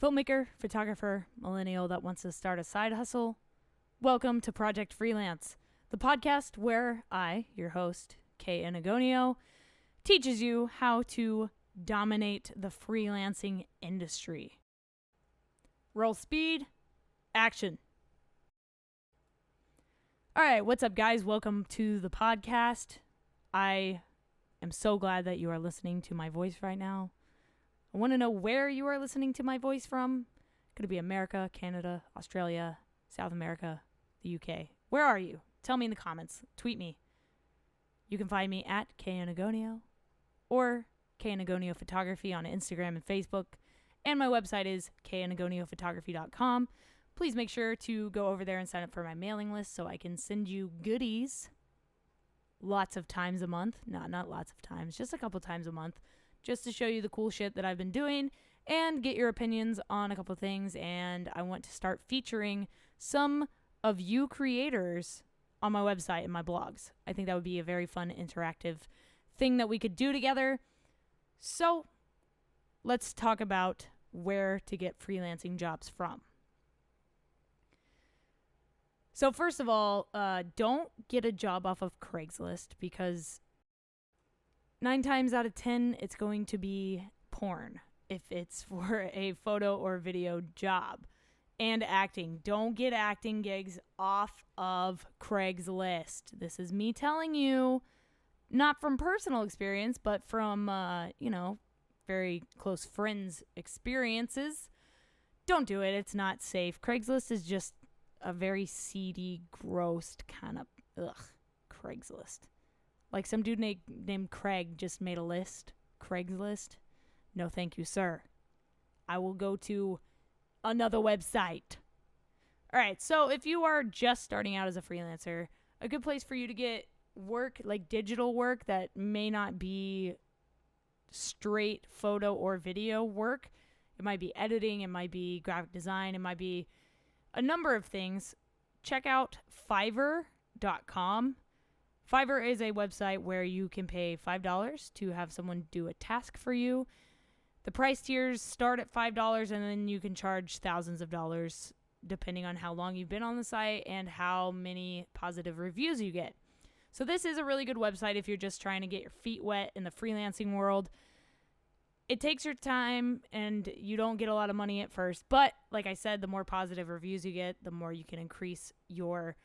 Filmmaker, photographer, millennial that wants to start a side hustle. Welcome to Project Freelance, the podcast where I, your host, Kay Anagonio, teaches you how to dominate the freelancing industry. Roll speed, action. All right, what's up, guys? Welcome to the podcast. I am so glad that you are listening to my voice right now. I want to know where you are listening to my voice from. Could it be America, Canada, Australia, South America, the UK? Where are you? Tell me in the comments. Tweet me. You can find me at Kay Anagonio or Kay Anagonio Photography on Instagram and Facebook. And my website is kayanagoniophotography.com. Please make sure to go over there and sign up for my mailing list so I can send you goodies lots of times a month. No, not lots of times, just a couple times a month, just to show you the cool shit that I've been doing and get your opinions on a couple things. And I want to start featuring some of you creators on my website and my blogs. I think that would be a very fun, interactive thing that we could do together. So let's talk about where to get freelancing jobs from. So first of all, don't get a job off of Craigslist, because 9 times out of 10, it's going to be porn if it's for a photo or video job. And acting. Don't get acting gigs off of Craigslist. This is me telling you, not from personal experience, but from, very close friends' experiences. Don't do it. It's not safe. Craigslist is just a very seedy, gross kind of, Craigslist. Like some dude named Craig just made a list. Craigslist? No, thank you, sir. I will go to another website. All right, so if you are just starting out as a freelancer, a good place for you to get work, like digital work that may not be straight photo or video work. It might be editing, it might be graphic design, it might be a number of things. Check out Fiverr.com. Fiverr is a website where you can pay $5 to have someone do a task for you. The price tiers start at $5, and then you can charge thousands of dollars depending on how long you've been on the site and how many positive reviews you get. So this is a really good website if you're just trying to get your feet wet in the freelancing world. It takes your time and you don't get a lot of money at first, but like I said, the more positive reviews you get, the more you can increase your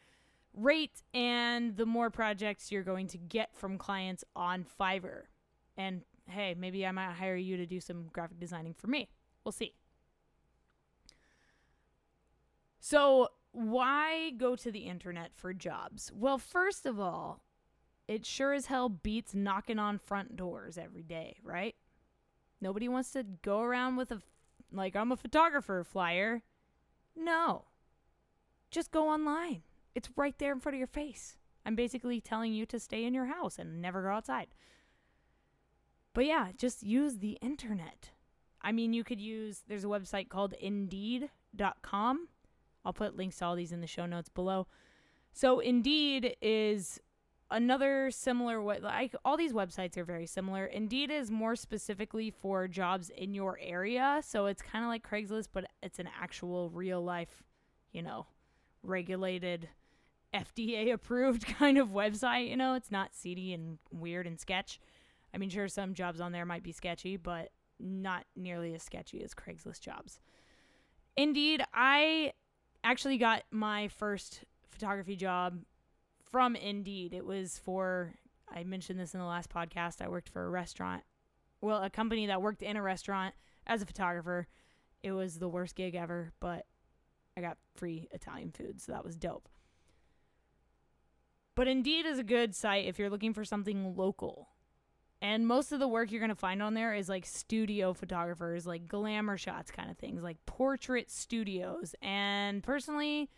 rate and the more projects you're going to get from clients on Fiverr. And hey, maybe I might hire you to do some graphic designing for me. We'll see. So why go to the internet for jobs? Well, first of all, it sure as hell beats knocking on front doors every day, right? Nobody wants to go around with I'm a photographer flyer. No. Just go online. It's right there in front of your face. I'm basically telling you to stay in your house and never go outside. But yeah, just use the internet. I mean, there's a website called Indeed.com. I'll put links to all these in the show notes below. So Indeed is another similar way. Like, all these websites are very similar. Indeed is more specifically for jobs in your area. So it's kind of like Craigslist, but it's an actual real life, regulated, FDA approved kind of website. It's not seedy and weird and sketch. I mean, sure, some jobs on there might be sketchy, but not nearly as sketchy as Craigslist jobs. Indeed, I actually got my first photography job from Indeed. It was I mentioned this in the last podcast, I worked for a company that worked in a restaurant as a photographer. It was the worst gig ever, but I got free Italian food, so that was dope. But Indeed is a good site if you're looking for something local. And most of the work you're going to find on there is like studio photographers, like glamour shots kind of things, like portrait studios. And personally,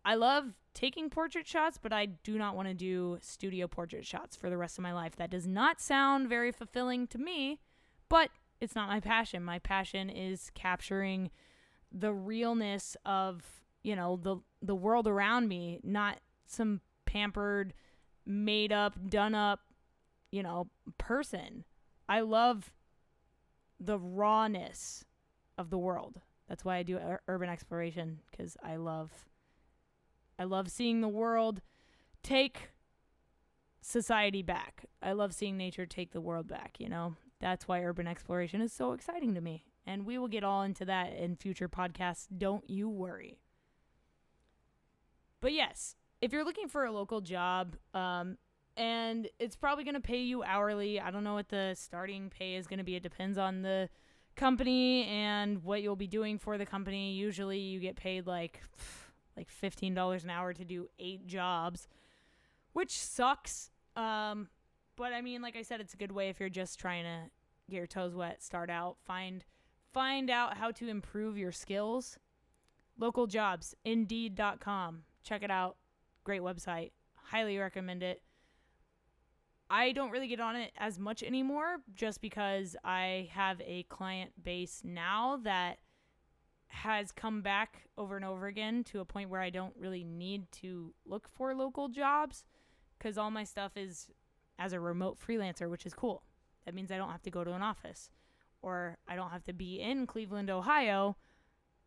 I love taking portrait shots, but I do not want to do studio portrait shots for the rest of my life. That does not sound very fulfilling to me, but it's not my passion. My passion is capturing the realness of, the world around me, not some pampered, made up, done up, person. I love the rawness of the world. That's why I do urban exploration, because I love seeing the world take society back. I love seeing nature take the world back, you know? That's why urban exploration is so exciting to me. And we will get all into that in future podcasts. Don't you worry. But yes, if you're looking for a local job, and it's probably going to pay you hourly. I don't know what the starting pay is going to be. It depends on the company and what you'll be doing for the company. Usually you get paid like $15 an hour to do 8 jobs, which sucks. But I mean, like I said, it's a good way if you're just trying to get your toes wet, start out, find out how to improve your skills. Local jobs, Indeed.com. Check it out. Great website. Highly recommend it. I don't really get on it as much anymore just because I have a client base now that has come back over and over again to a point where I don't really need to look for local jobs because all my stuff is as a remote freelancer, which is cool. That means I don't have to go to an office, or I don't have to be in Cleveland, Ohio,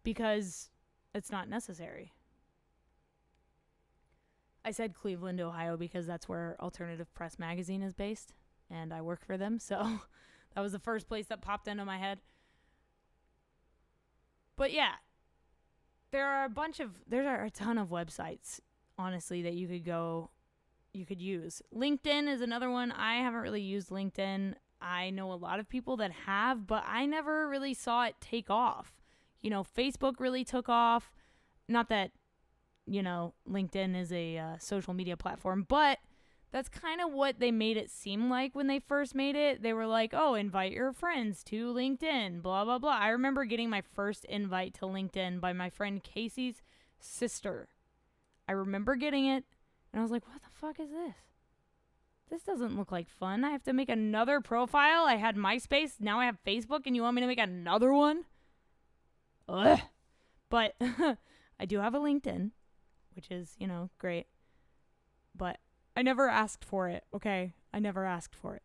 because it's not necessary. I said Cleveland, Ohio, because that's where Alternative Press Magazine is based, and I work for them, so that was the first place that popped into my head. But yeah, there are a ton of websites, honestly, that you could use. LinkedIn is another one. I haven't really used LinkedIn. I know a lot of people that have, but I never really saw it take off. You know, Facebook really took off. Not that, you know, LinkedIn is a social media platform, but that's kind of what they made it seem like when they first made it. They were like, oh, invite your friends to LinkedIn, blah, blah, blah. I remember getting my first invite to LinkedIn by my friend Casey's sister. I remember getting it, and I was like, what the fuck is this? This doesn't look like fun. I have to make another profile. I had MySpace. Now I have Facebook, and you want me to make another one? Ugh. But I do have a LinkedIn, which is, you know, great. But I never asked for it, okay? I never asked for it.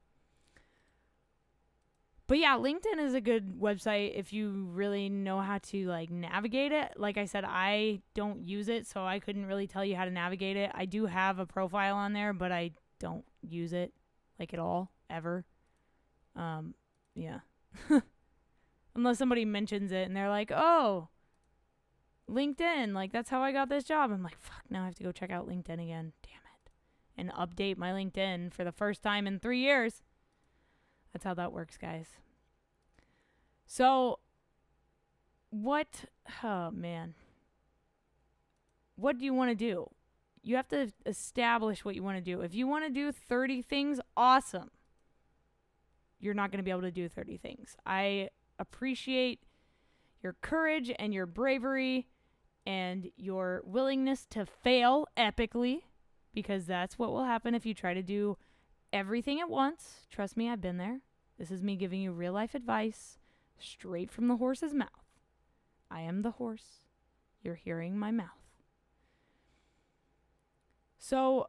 But yeah, LinkedIn is a good website if you really know how to, like, navigate it. Like I said, I don't use it, so I couldn't really tell you how to navigate it. I do have a profile on there, but I don't use it, like, at all, ever. Yeah. Unless somebody mentions it and they're like, oh, LinkedIn, like, that's how I got this job. I'm like, fuck, now I have to go check out LinkedIn again. Damn it. And update my LinkedIn for the first time in 3 years. That's how that works, guys. So, oh man. What do you want to do? You have to establish what you want to do. If you want to do 30 things, awesome. You're not going to be able to do 30 things. I appreciate your courage and your bravery and your willingness to fail epically, because that's what will happen if you try to do everything at once. Trust me, I've been there. This is me giving you real life advice straight from the horse's mouth. I am the horse. You're hearing my mouth. So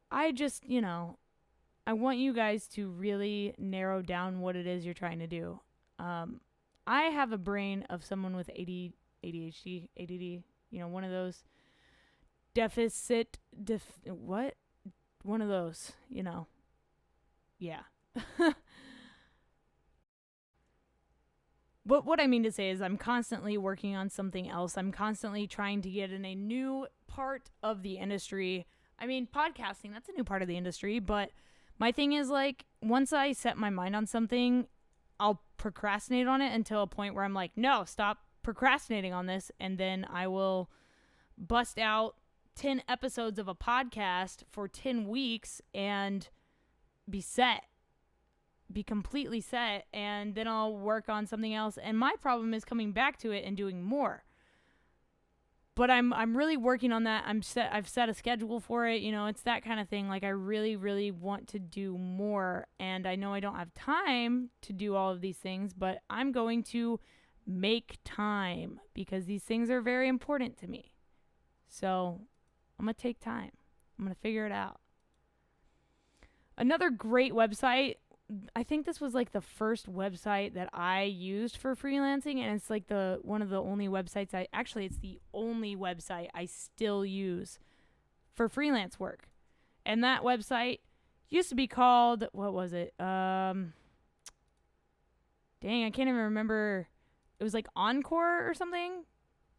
I just, I want you guys to really narrow down what it is you're trying to do. I have a brain of someone with ADHD, ADD, one of those one of those, yeah. But what I mean to say is I'm constantly working on something else. I'm constantly trying to get in a new part of the industry. I mean, podcasting, that's a new part of the industry, but my thing is, like, once I set my mind on something, I'll procrastinate on it until a point where I'm like, no, stop procrastinating on this, and then I will bust out 10 episodes of a podcast for 10 weeks and be completely set, and then I'll work on something else. And my problem is coming back to it and doing more. But I'm really working on that. I've set a schedule for it. It's that kind of thing. Like, I really, really want to do more, and I know I don't have time to do all of these things, but I'm going to make time because these things are very important to me. So I'm going to take time. I'm going to figure it out. Another great website I think this was like the first website that I used for freelancing, and it's like one of the only websites it's the only website I still use for freelance work. And that website used to be called, what was it? Dang, I can't even remember. It was like Encore or something,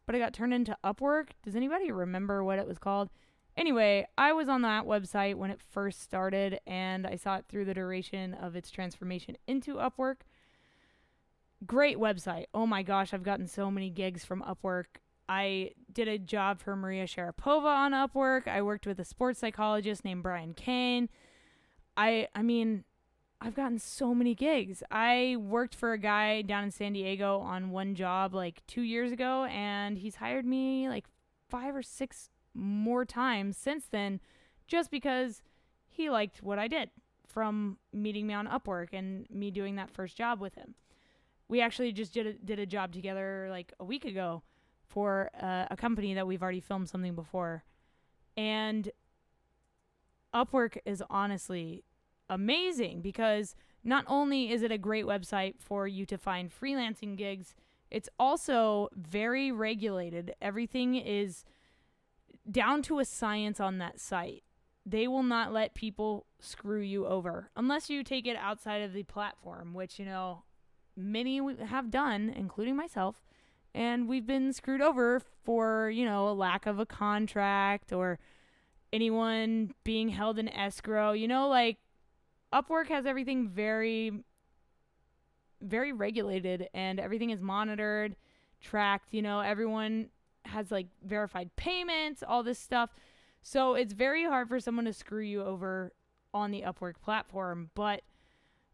but it got turned into Upwork. Does anybody remember what it was called? Anyway, I was on that website when it first started, and I saw it through the duration of its transformation into Upwork. Great website. Oh my gosh, I've gotten so many gigs from Upwork. I did a job for Maria Sharapova on Upwork. I worked with a sports psychologist named Brian Kane. I mean, I've gotten so many gigs. I worked for a guy down in San Diego on one job like 2 years ago, and he's hired me like 5 or 6 more times since then, just because he liked what I did from meeting me on Upwork and me doing that first job with him. We actually just did a job together like a week ago for a company that we've already filmed something before. And Upwork is honestly amazing because not only is it a great website for you to find freelancing gigs, it's also very regulated. Everything is down to a science on that site. They will not let people screw you over unless you take it outside of the platform, which, many have done, including myself. And we've been screwed over for, a lack of a contract or anyone being held in escrow. Like Upwork has everything very, very regulated, and everything is monitored, tracked. Everyone has like verified payments, all this stuff. So it's very hard for someone to screw you over on the Upwork platform. But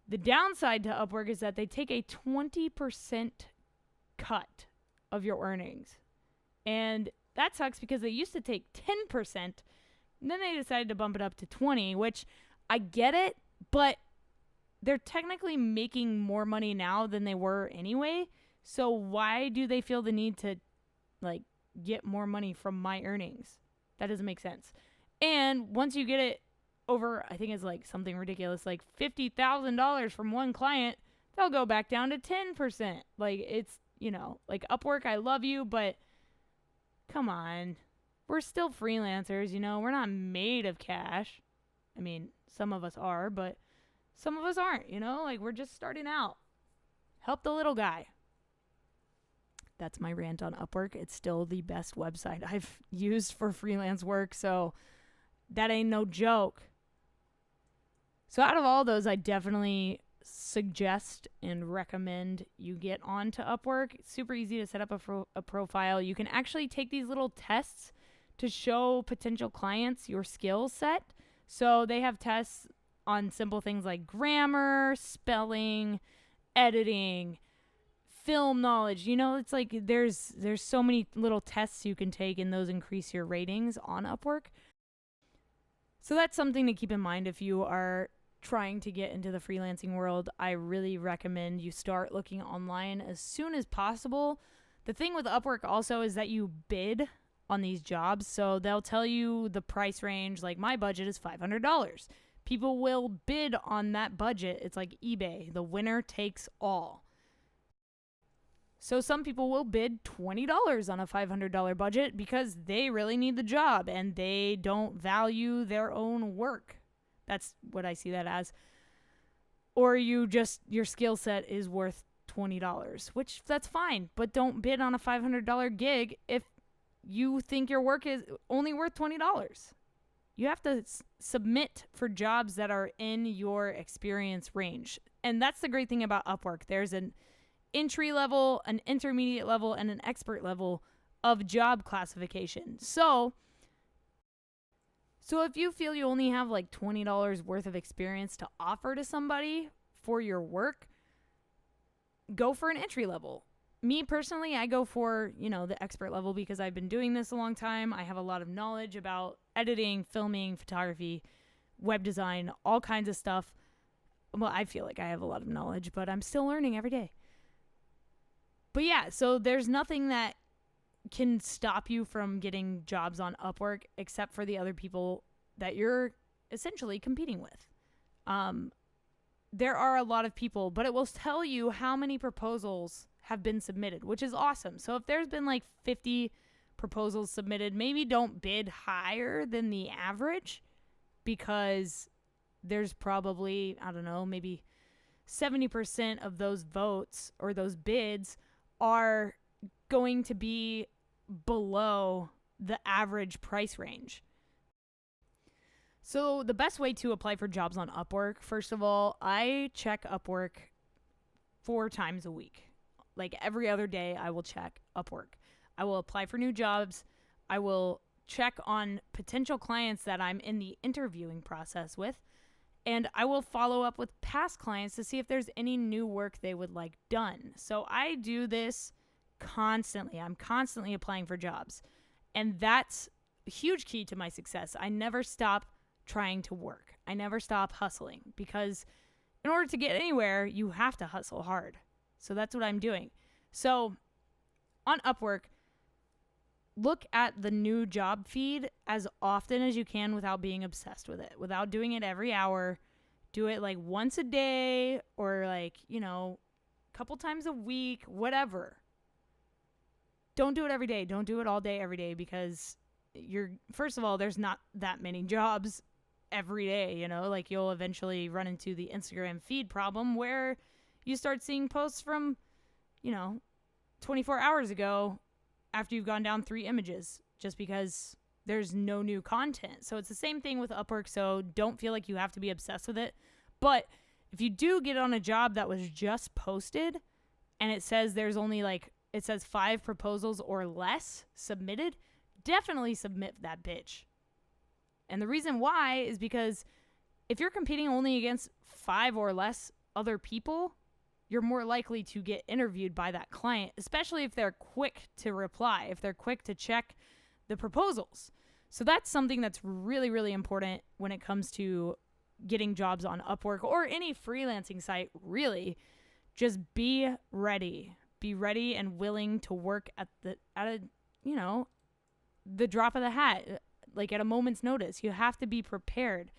the downside to Upwork is that they take a 20% cut of your earnings. And that sucks because they used to take 10%. And then they decided to bump it up to 20, which I get it, but they're technically making more money now than they were anyway. So why do they feel the need to get more money from my earnings? That doesn't make sense. And once you get it over, I think it's like something ridiculous, like $50,000 from one client, they'll go back down to 10%. Like it's, like Upwork, I love you, but come on. We're still freelancers, we're not made of cash. I mean, some of us are, but some of us aren't, like we're just starting out. Help the little guy. That's my rant on Upwork. It's still the best website I've used for freelance work, so that ain't no joke. So out of all those, I definitely suggest and recommend you get onto Upwork. It's super easy to set up a profile. You can actually take these little tests to show potential clients your skill set. So they have tests on simple things like grammar, spelling, editing, film knowledge. It's like there's so many little tests you can take, and those increase your ratings on Upwork. So that's something to keep in mind if you are trying to get into the freelancing world. I really recommend you start looking online as soon as possible. The thing with Upwork also is that you bid on these jobs. So they'll tell you the price range. Like my budget is $500. People will bid on that budget. It's like eBay. The winner takes all. So some people will bid $20 on a $500 budget because they really need the job and they don't value their own work. That's what I see that as. Or your skill set is worth $20, which that's fine, but don't bid on a $500 gig if you think your work is only worth $20. You have to submit for jobs that are in your experience range. And that's the great thing about Upwork. There's an entry level, an intermediate level, and an expert level of job classification. So if you feel you only have like $20 worth of experience to offer to somebody for your work, go for an entry level. Me personally, I go for, the expert level because I've been doing this a long time. I have a lot of knowledge about editing, filming, photography, web design, all kinds of stuff. Well, I feel like I have a lot of knowledge, but I'm still learning every day. But yeah, so there's nothing that can stop you from getting jobs on Upwork except for the other people that you're essentially competing with. there are a lot of people, but it will tell you how many proposals have been submitted, which is awesome. So if there's been like 50 proposals submitted, maybe don't bid higher than the average, because there's probably, I don't know, maybe 70% of those votes or those bids are going to be below the average price range. So the best way to apply for jobs on Upwork, first of all, I check Upwork 4 times a week. Like every other day, I will check Upwork. I will apply for new jobs. I will check on potential clients that I'm in the interviewing process with. And I will follow up with past clients to see if there's any new work they would like done. So I do this constantly. I'm constantly applying for jobs. And that's a huge key to my success. I never stop trying to work. I never stop hustling, because in order to get anywhere, you have to hustle hard. So that's what I'm doing. So on Upwork, look at the new job feed as often as you can without being obsessed with it, without doing it every hour. Do it like once a day, or like, a couple times a week, whatever. Don't do it every day. Don't do it all day every day, because first of all, there's not that many jobs every day, like you'll eventually run into the Instagram feed problem where you start seeing posts from, 24 hours ago after you've gone down 3 images, just because there's no new content. So it's the same thing with Upwork. So don't feel like you have to be obsessed with it. But if you do get on a job that was just posted and it says there's only 5 proposals or less submitted, definitely submit that bitch. And the reason why is because if you're competing only against 5 or less other people, you're more likely to get interviewed by that client, especially if they're quick to reply, if they're quick to check the proposals. So that's something that's really, really important when it comes to getting jobs on Upwork or any freelancing site, really. Just be ready. Be ready and willing to work at the drop of the hat, like at a moment's notice. You have to be prepared,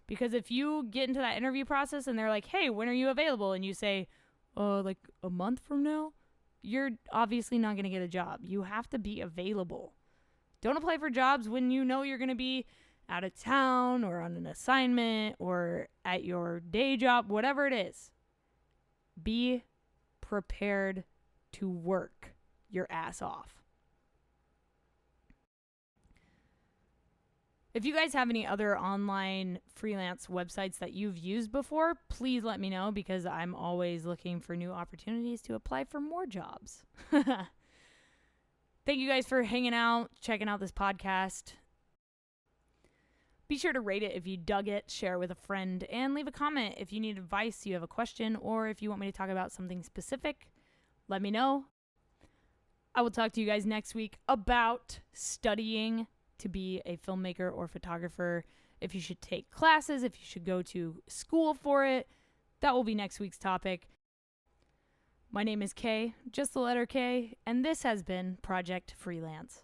because if you get into that interview process and they're like, hey, when are you available? And you say, like a month from now, you're obviously not going to get a job. You have to be available. Don't apply for jobs when you know you're going to be out of town or on an assignment or at your day job, whatever it is. Be prepared to work your ass off. If you guys have any other online freelance websites that you've used before, please let me know, because I'm always looking for new opportunities to apply for more jobs. Thank you guys for hanging out, checking out this podcast. Be sure to rate it if you dug it, share it with a friend, and leave a comment if you need advice, you have a question, or if you want me to talk about something specific. Let me know. I will talk to you guys next week about studying to be a filmmaker or photographer, if you should take classes, if you should go to school for it. That will be next week's topic. My name is Kay, just the letter K, and this has been Project Freelance.